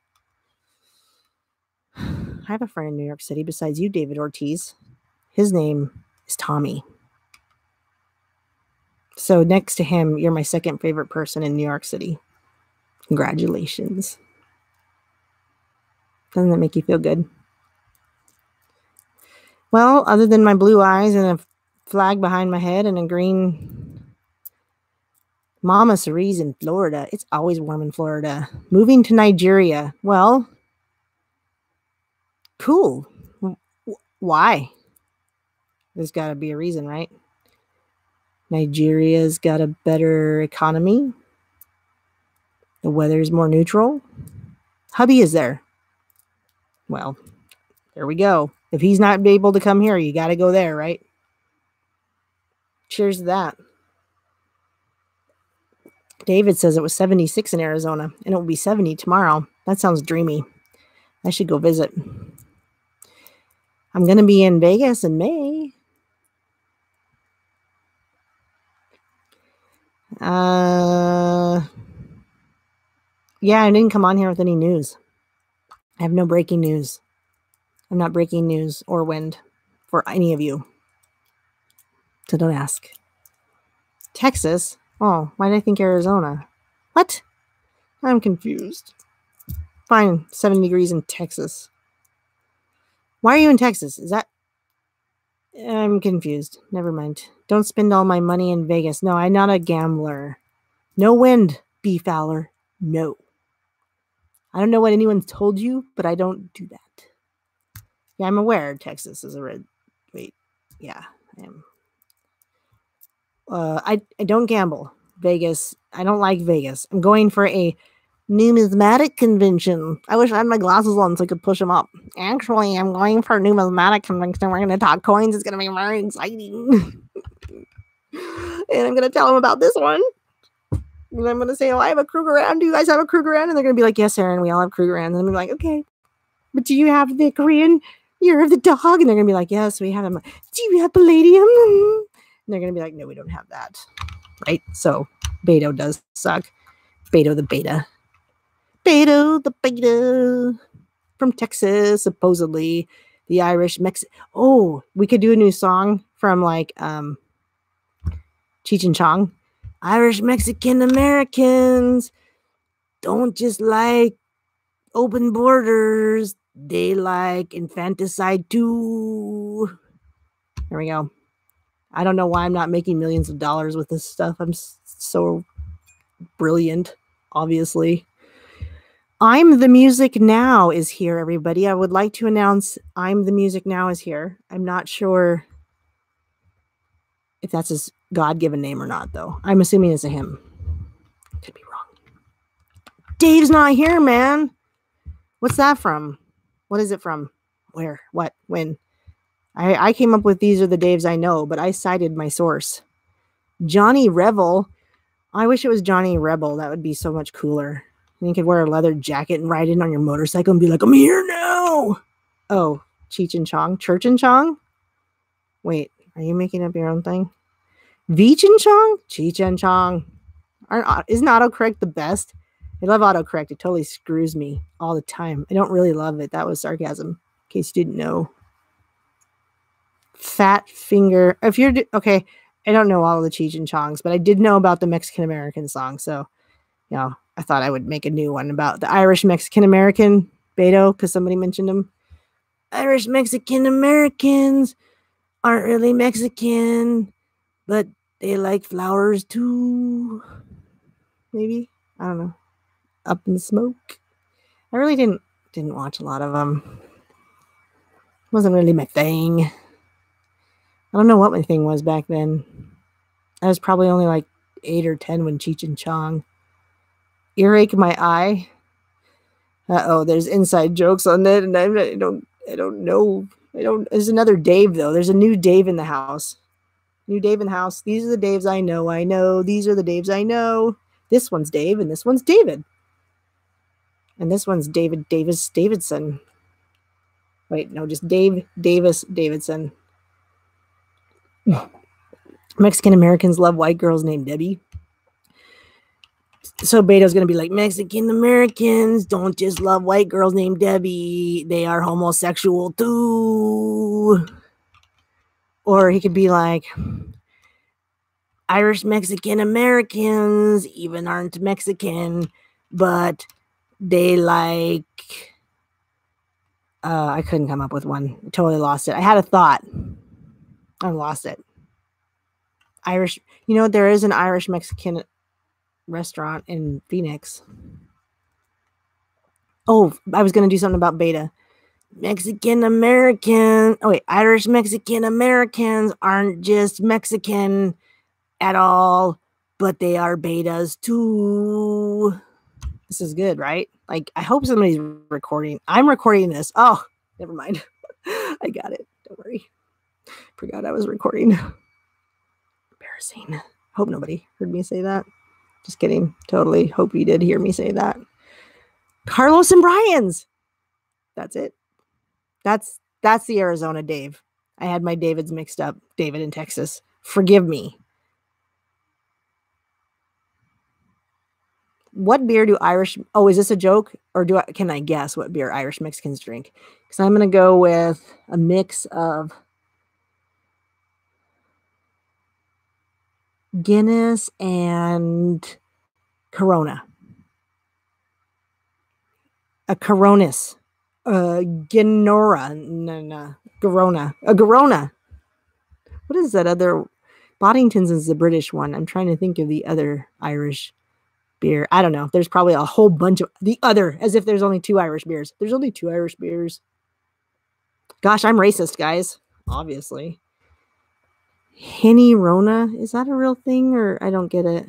I have a friend in New York City besides you, David Ortiz. His name is Tommy. So next to him, you're my second favorite person in New York City. Congratulations. Doesn't that make you feel good? Well, other than my blue eyes and a flag behind my head and a green Mama Cerise in Florida. It's always warm in Florida. Moving to Nigeria. Well, cool. Why? There's got to be a reason, right? Nigeria's got a better economy. The weather's more neutral. Hubby is there. Well, there we go. If he's not able to come here, you got to go there, right? Cheers to that. David says it was 76 in Arizona, and it will be 70 tomorrow. That sounds dreamy. I should go visit. I'm going to be in Vegas in May. Yeah, I didn't come on here with any news. I have no breaking news. I'm not breaking news or wind for any of you. So don't ask. Texas? Oh, why did I think Arizona? What? I'm confused. Fine, 70 degrees in Texas. Why are you in Texas? Is that... I'm confused. Never mind. Don't spend all my money in Vegas. No, I'm not a gambler. No wind, B. Fowler. No. I don't know what anyone's told you, but I don't do that. Yeah, I'm aware Texas is a red... Wait. Yeah, I am. I don't gamble. Vegas. I don't like Vegas. I'm going for a numismatic convention. I wish I had my glasses on so I could push them up. Actually, I'm going for a numismatic convention. We're going to talk coins. It's going to be very exciting. And I'm going to tell them about this one. And I'm going to say, oh, I have a Krugerrand. Do you guys have a Krugerrand? And they're going to be like, yes, Aaron, we all have Krugerrand. And I'm like, okay. But do you have the Korean year of the dog? And they're going to be like, yes, we have them. Do you have Palladium? And they're going to be like, no, we don't have that. Right? So Beto does suck. Beto the beta. Beto the beta. From Texas, supposedly. The Irish Mexican. Oh, we could do a new song from like Cheech and Chong. Irish Mexican Americans don't just like open borders. They like infanticide too. There we go. I don't know why I'm not making millions of dollars with this stuff. I'm so brilliant, obviously. I'm the Music Now is here, everybody. I would like to announce I'm the Music Now is here. I'm not sure if that's his God-given name or not, though. I'm assuming it's a him. Could be wrong. Dave's not here, man. What's that from? What is it from? Where? What? When? I came up with these are the Daves I know, but I cited my source. Johnny Revel. I wish it was Johnny Rebel. That would be so much cooler. And you could wear a leather jacket and ride in on your motorcycle and be like, I'm here now. Oh, Cheech and Chong. Church and Chong? Wait, are you making up your own thing? Veech and Chong? Cheech and Chong. Isn't autocorrect the best? I love autocorrect. It totally screws me all the time. I don't really love it. That was sarcasm, in case you didn't know. Fat Finger. If you're... Okay, I don't know all of the Cheech and Chongs, but I did know about the Mexican American song. So, you know, I thought I would make a new one about the Irish Mexican American, Beto, because somebody mentioned him. Irish Mexican Americans aren't really Mexican, but they like flowers too. Maybe. I don't know. Up in Smoke. I really didn't watch a lot of them. Wasn't really my thing. I don't know what my thing was back then. I was probably only like 8 or 10 when Cheech and Chong. Earache my eye. Uh-oh, there's inside jokes on that, and I don't know. There's another Dave, though. There's a new Dave in the house. New Dave in the house. These are the Daves I know. These are the Daves I know. This one's Dave, and this one's David. And this one's David Davis Davidson. Wait, no, just Dave Davis Davidson. Mexican Americans love white girls named Debbie. So Beto's going to be like, Mexican Americans don't just love white girls named Debbie. They are homosexual too. Or he could be like, Irish Mexican Americans even aren't Mexican, but they like... I couldn't come up with one. I totally lost it. I had a thought. I lost it. Irish, there is an Irish Mexican restaurant in Phoenix. Oh, I was going to do something about beta. Mexican American. Oh, wait. Irish Mexican Americans aren't just Mexican at all, but they are betas too. This is good, right? Like, I hope somebody's recording. I'm recording this. Oh, never mind. I got it. Don't worry. Forgot I was recording. Embarrassing. Hope nobody heard me say that. Just kidding. Totally hope you did hear me say that. Carlos and Brian's. That's it. That's the Arizona Dave. I had my Davids mixed up. David in Texas. Forgive me. What beer do Irish... Oh, is this a joke? Or can I guess what beer Irish Mexicans drink? Because I'm going to go with a mix of Guinness and Corona. A Coronis. Ginora. No. Corona. A Corona. What is that other... Boddington's is the British one. I'm trying to think of the other Irish beer. I don't know. There's probably a whole bunch of the other, as if there's only 2 Irish beers. There's only 2 Irish beers. Gosh, I'm racist, guys. Obviously. Henny Rona. Is that a real thing, or I don't get it?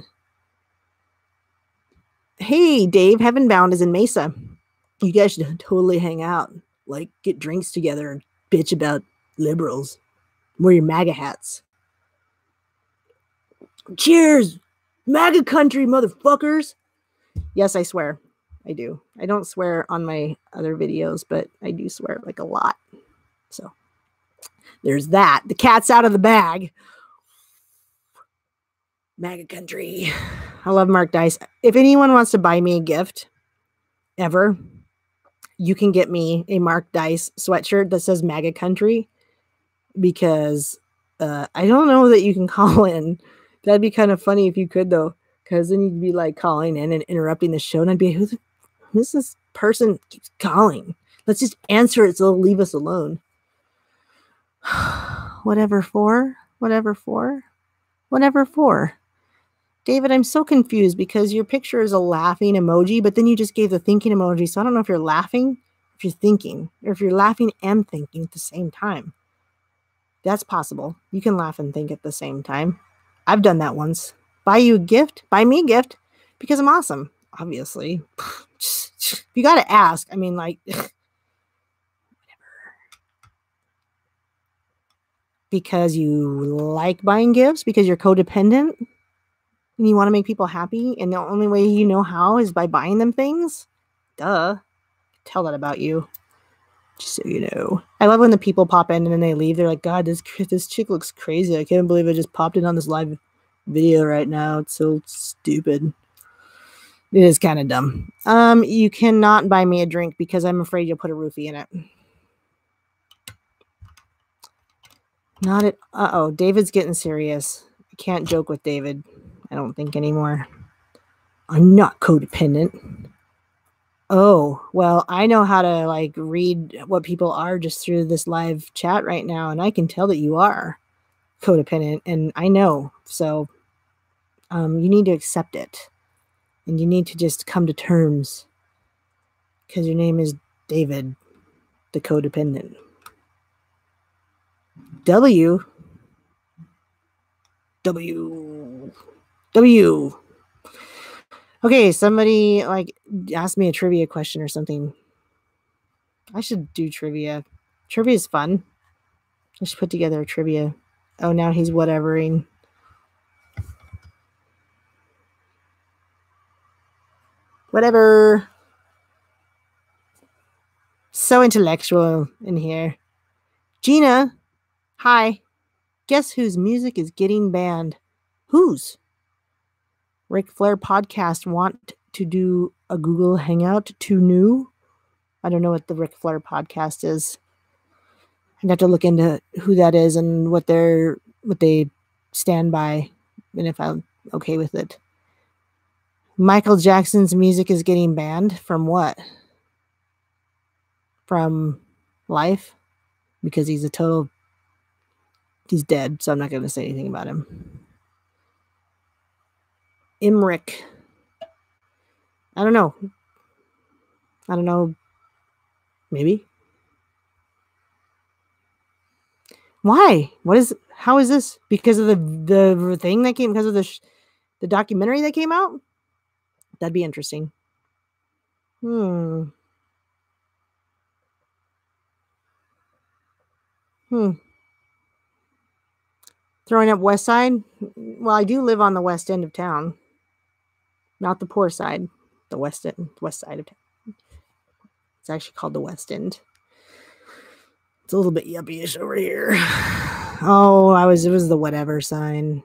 Hey, Dave, Heaven Bound is in Mesa. You guys should totally hang out. Like, get drinks together and bitch about liberals. Wear your MAGA hats. Cheers! MAGA country, motherfuckers! Yes, I swear. I do. I don't swear on my other videos, but I do swear like a lot. So, there's that. The cat's out of the bag. MAGA country. I love Mark Dice. If anyone wants to buy me a gift, ever, you can get me a Mark Dice sweatshirt that says MAGA country, because I don't know that you can call in. That'd be kind of funny if you could, though, because then you'd be like calling in and interrupting the show, and I'd be, who's this person keeps calling? Let's just answer it so they'll leave us alone. Whatever for. David, I'm so confused because your picture is a laughing emoji, but then you just gave the thinking emoji. So I don't know if you're laughing, if you're thinking, or if you're laughing and thinking at the same time. That's possible. You can laugh and think at the same time. I've done that once. Buy you a gift? Buy me a gift because I'm awesome, obviously. You got to ask. I mean, like, whatever. Because you like buying gifts? Because you're codependent? And you want to make people happy? And the only way you know how is by buying them things? Duh. Tell that about you. Just so you know. I love when the people pop in and then they leave. They're like, God, this chick looks crazy. I can't believe I just popped in on this live video right now. It's so stupid. It is kind of dumb. You cannot buy me a drink because I'm afraid you'll put a roofie in it. Not at... Uh-oh, David's getting serious. I can't joke with David. I don't think anymore. I'm not codependent. Oh, well, I know how to like read what people are just through this live chat right now, and I can tell that you are codependent, and I know. So you need to accept it, and you need to just come to terms, because your name is David, the codependent. W. Okay, somebody like asked me a trivia question or something. I should do trivia. Trivia is fun. I should put together a trivia. Oh, now he's whatevering. Whatever. so intellectual in here. Gina, hi. Guess whose music is getting banned? Whose? Ric Flair podcast want to do a Google Hangout too new? I don't know what the Ric Flair podcast is. I'd have to look into who that is and what they stand by, and if I'm okay with it. Michael Jackson's music is getting banned from what? From life? Because he's dead, so I'm not going to say anything about him. Imric. I don't know. Maybe. Why? How is this? Because of the thing that came, because of the documentary that came out? That'd be interesting. Throwing up West Side? Well, I do live on the west end of town. Not the poor side. The west side of town. It's actually called the West End. It's a little bit yuppie-ish over here. Oh, it was the whatever sign.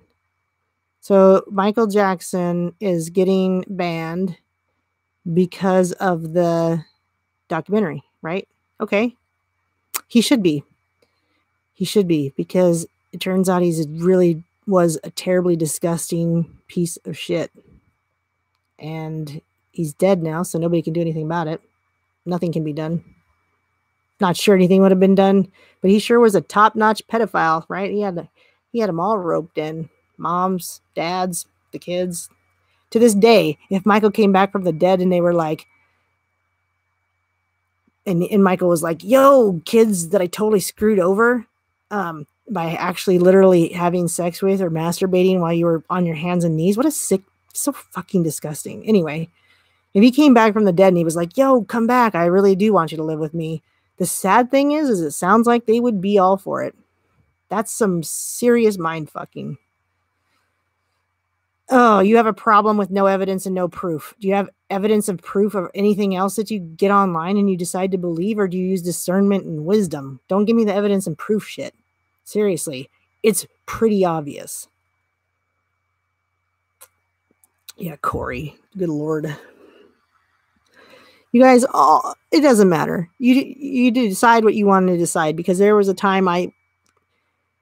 So Michael Jackson is getting banned because of the documentary, right? Okay. He should be, because it turns out he's really was a terribly disgusting piece of shit. And he's dead now, so nobody can do anything about it. Nothing can be done. Not sure anything would have been done, but he sure was a top-notch pedophile, right? He had them all roped in. Moms, dads, the kids. To this day, if Michael came back from the dead and they were like, and Michael was like, yo, kids that I totally screwed over by actually literally having sex with or masturbating while you were on your hands and knees. What a sick, so fucking disgusting. Anyway, if he came back from the dead and he was like, yo, come back, I really do want you to live with me. The sad thing is it sounds like they would be all for it. That's some serious mind fucking. Oh, you have a problem with no evidence and no proof. Do you have evidence of proof of anything else that you get online and you decide to believe, or do you use discernment and wisdom? Don't give me the evidence and proof shit. Seriously, it's pretty obvious. Yeah, Corey. Good Lord. You guys, it doesn't matter. You decide what you want to decide, because there was a time I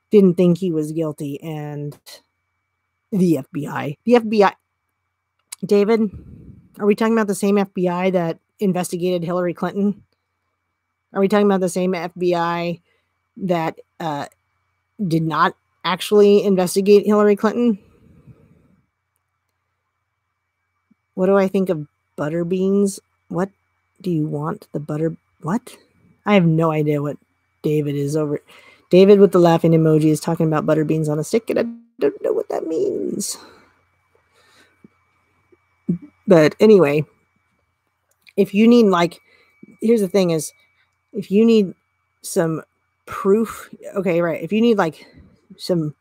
didn't think he was guilty, and the FBI, David, are we talking about the same FBI that investigated Hillary Clinton? Are we talking about the same FBI that did not actually investigate Hillary Clinton? What do I think of Butterbeans? What do you want? The butter? What? I have no idea what David is over. David with the laughing emoji is talking about Butterbeans on a stick, and I don't know what that means. But anyway, if you need, like, here's the thing is, if you need some proof, okay, right. If you need like some,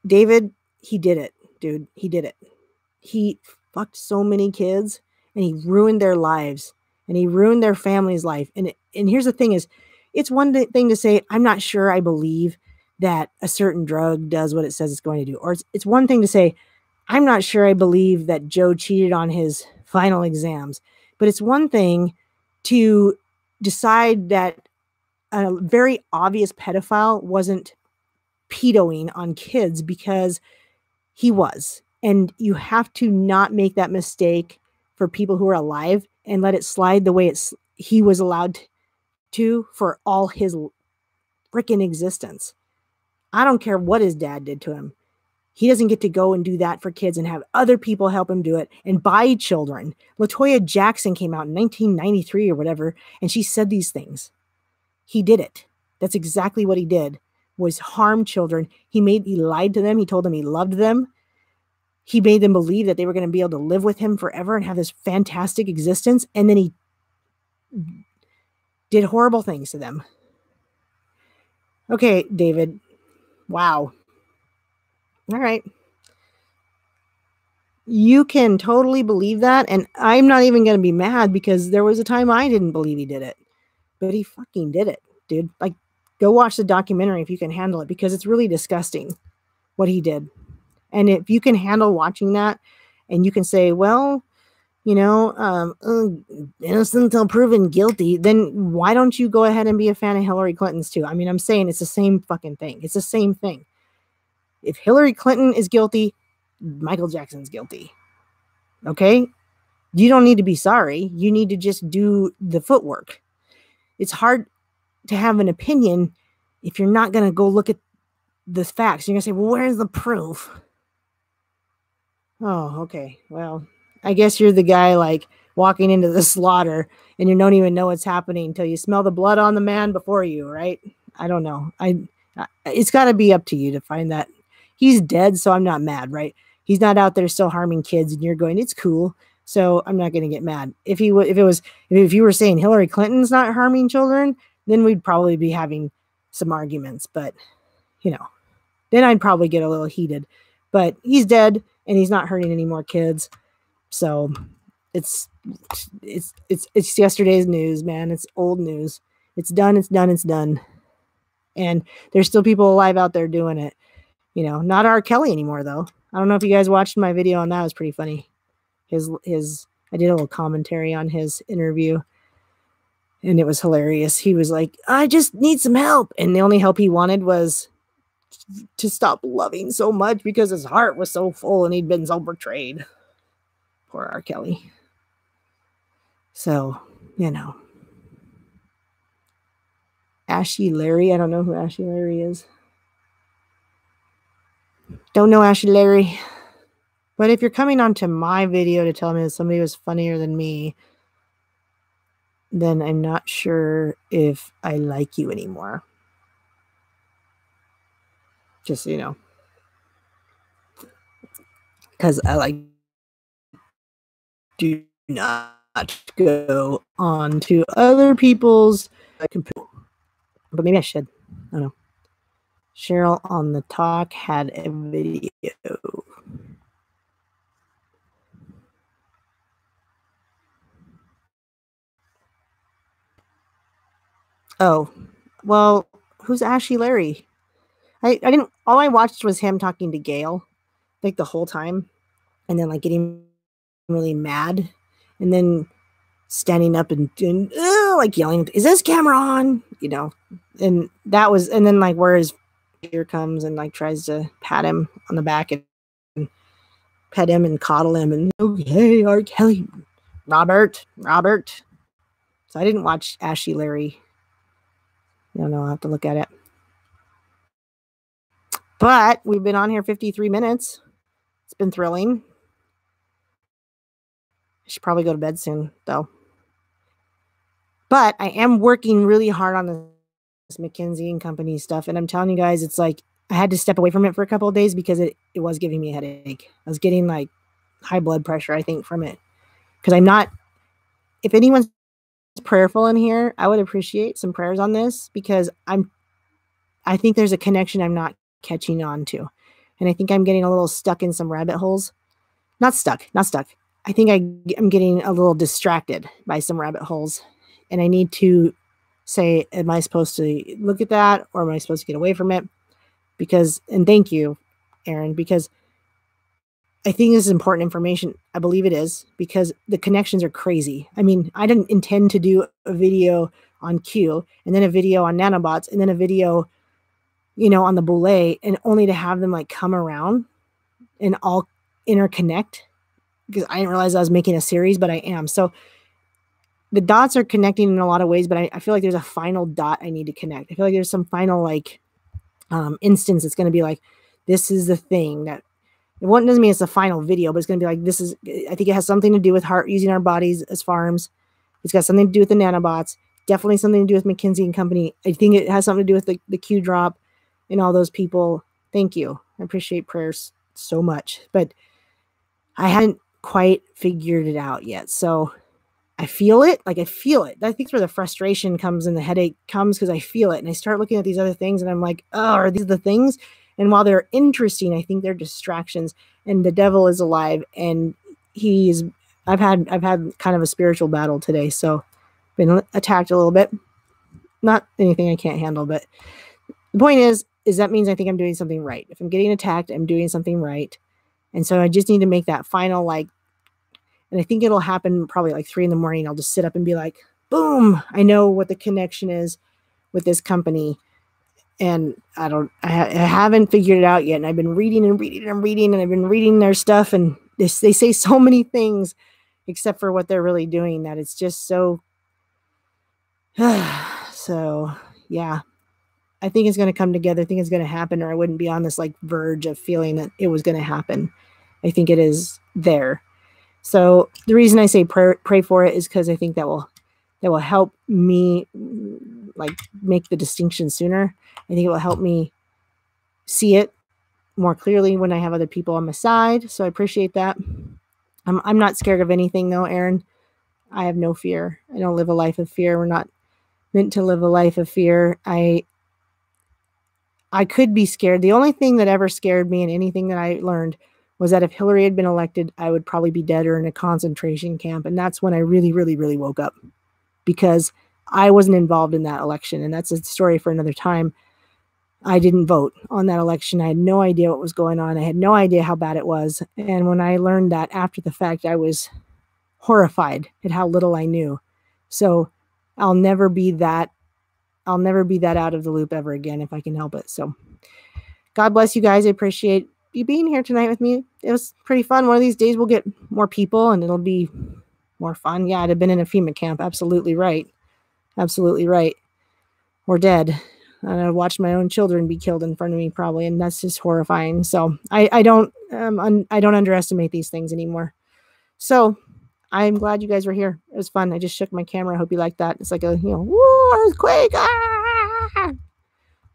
David, he did it, dude. He did it. He fucked so many kids, and he ruined their lives, and he ruined their family's life. And here's the thing is, it's one thing to say, I'm not sure I believe that a certain drug does what it says it's going to do. Or it's one thing to say, I'm not sure I believe that Joe cheated on his final exams. But it's one thing to decide that a very obvious pedophile wasn't pedoing on kids, because he was. And you have to not make that mistake for people who are alive and let it slide the way he was allowed to for all his freaking existence. I don't care what his dad did to him. He doesn't get to go and do that for kids and have other people help him do it and buy children. LaToya Jackson came out in 1993 or whatever, and she said these things. He did it. That's exactly what he did, was harm children. He lied to them. He told them he loved them. He made them believe that they were going to be able to live with him forever and have this fantastic existence. And then he did horrible things to them. Okay, David. Wow. All right. you can totally believe that. And I'm not even going to be mad because there was a time I didn't believe he did it, but he fucking did it, dude. Like, go watch the documentary if you can handle it, because it's really disgusting what he did. And if you can handle watching that and you can say, well, innocent until proven guilty, then why don't you go ahead and be a fan of Hillary Clinton's too? I mean, I'm saying it's the same fucking thing. It's the same thing. If Hillary Clinton is guilty, Michael Jackson's guilty. Okay? You don't need to be sorry. You need to just do the footwork. It's hard to have an opinion if you're not going to go look at the facts. You're going to say, well, where's the proof? Oh, okay. Well, I guess you're the guy like walking into the slaughter and you don't even know what's happening until you smell the blood on the man before you, right? I don't know. It's got to be up to you to find that. He's dead, so I'm not mad, right? He's not out there still harming kids, and you're going, it's cool. So I'm not going to get mad. If you were saying Hillary Clinton's not harming children, then we'd probably be having some arguments. But then I'd probably get a little heated. But he's dead, and he's not hurting any more kids. So it's yesterday's news, man. It's old news. It's done. It's done. It's done. And there's still people alive out there doing it. Not R. Kelly anymore, though. I don't know if you guys watched my video on that. It was pretty funny. I did a little commentary on his interview, and it was hilarious. He was like, I just need some help. And the only help he wanted was to stop loving so much because his heart was so full and he'd been so betrayed. Poor R. Kelly. So, Ashy Larry. I don't know who Ashy Larry is. Don't know Ashy Larry. But if you're coming onto my video to tell me that somebody was funnier than me, then I'm not sure if I like you anymore. Just so you know. Because I do not go on to other people's computer. But maybe I should. I don't know. Cheryl on the Talk had a video. Oh, well, who's Ashy Larry? I didn't. All I watched was him talking to Gail, like the whole time, and then like getting really mad, and then standing up and like yelling, "Is this camera on?" And that was, and then like where his ear comes and like tries to pat him on the back and pet him and coddle him and okay, R. Kelly, Robert. So I didn't watch Ashy Larry. I don't know. I'll have to look at it. But we've been on here 53 minutes. It's been thrilling. I should probably go to bed soon, though. But I am working really hard on this McKinsey and Company stuff. And I'm telling you guys, it's like I had to step away from it for a couple of days because it was giving me a headache. I was getting like high blood pressure, I think, from it. Because I'm not, if anyone's prayerful in here, I would appreciate some prayers on this because I think there's a connection I'm not catching on to. And I think I'm getting a little stuck in some rabbit holes. Not stuck. I think I'm getting a little distracted by some rabbit holes. And I need to say, am I supposed to look at that or am I supposed to get away from it? Because, and thank you, Aaron, because I think this is important information. I believe it is because the connections are crazy. I mean, I didn't intend to do a video on Q and then a video on nanobots and then a video, on the Boule, and only to have them like come around and all interconnect because I didn't realize I was making a series, but I am. So the dots are connecting in a lot of ways, but I feel like there's a final dot I need to connect. I feel like there's some final like instance. It's going to be like, this is the thing that it doesn't mean it's a final video, but it's going to be like, this is, I think it has something to do with using our bodies as farms. It's got something to do with the nanobots, definitely something to do with McKinsey and Company. I think it has something to do with the Q drop and all those people. Thank you. I appreciate prayers so much, but I hadn't quite figured it out yet. So I feel it. I think it's where the frustration comes and the headache comes because I feel it. And I start looking at these other things and I'm like, oh, are these the things? And while they're interesting, I think they're distractions, and the devil is alive, and I've had kind of a spiritual battle today, so been attacked a little bit. Not anything I can't handle, but the point is that means I think I'm doing something right. If I'm getting attacked, I'm doing something right. And so I just need to make that final, like, and I think it'll happen probably like 3 a.m. I'll just sit up and be like, boom, I know what the connection is with this company. And I haven't figured it out yet. And I've been reading and reading and reading, and I've been reading their stuff, and they say so many things except for what they're really doing, that it's just so, so yeah, I think it's going to come together. I think it's going to happen, or I wouldn't be on this like verge of feeling that it was going to happen. I think it is there. So the reason I say pray for it is because I think that will help me like make the distinction sooner. I think it will help me see it more clearly when I have other people on my side. So I appreciate that. I'm not scared of anything though, Aaron. I have no fear. I don't live a life of fear. We're not meant to live a life of fear. I could be scared. The only thing that ever scared me, and anything that I learned, was that if Hillary had been elected, I would probably be dead or in a concentration camp. And that's when I really, really, really woke up, because I wasn't involved in that election. And that's a story for another time. I didn't vote on that election. I had no idea what was going on. I had no idea how bad it was. And when I learned that after the fact, I was horrified at how little I knew. So I'll never be that out of the loop ever again if I can help it. So God bless you guys. I appreciate you being here tonight with me. It was pretty fun. One of these days we'll get more people and it'll be more fun. Yeah, I'd have been in a FEMA camp. Absolutely right. Absolutely right. Or dead. And I watched my own children be killed in front of me probably, and that's just horrifying. So I don't underestimate these things anymore. So I'm glad you guys were here. It was fun. I just shook my camera. I hope you liked that. It's like a, woo, earthquake. Ah! All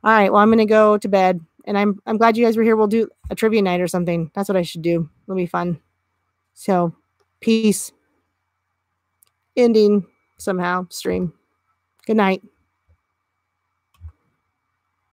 right. Well, I'm going to go to bed, and I'm glad you guys were here. We'll do a trivia night or something. That's what I should do. It'll be fun. So peace. Ending somehow stream. Good night.